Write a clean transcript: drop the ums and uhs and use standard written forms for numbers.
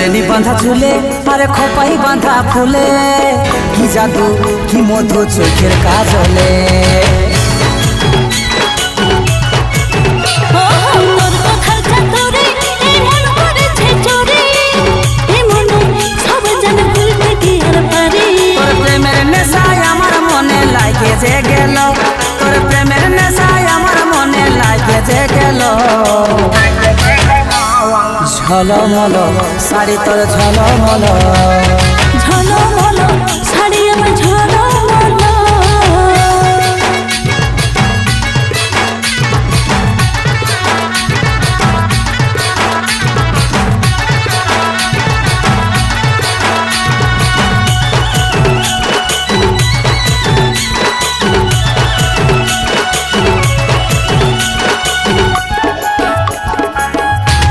বেনি বাঁধা চুলে আরে খোপাই বাঁধা ফুলে কি জাদু কি মধু চোখের কাজলে প্রেমের নেশায় আমার মনে লাগে যে গেল তোর প্রেমের নেশায় আমার মনে লাগে যে গেল ঝলমল শাড়ি তোর ঝলমল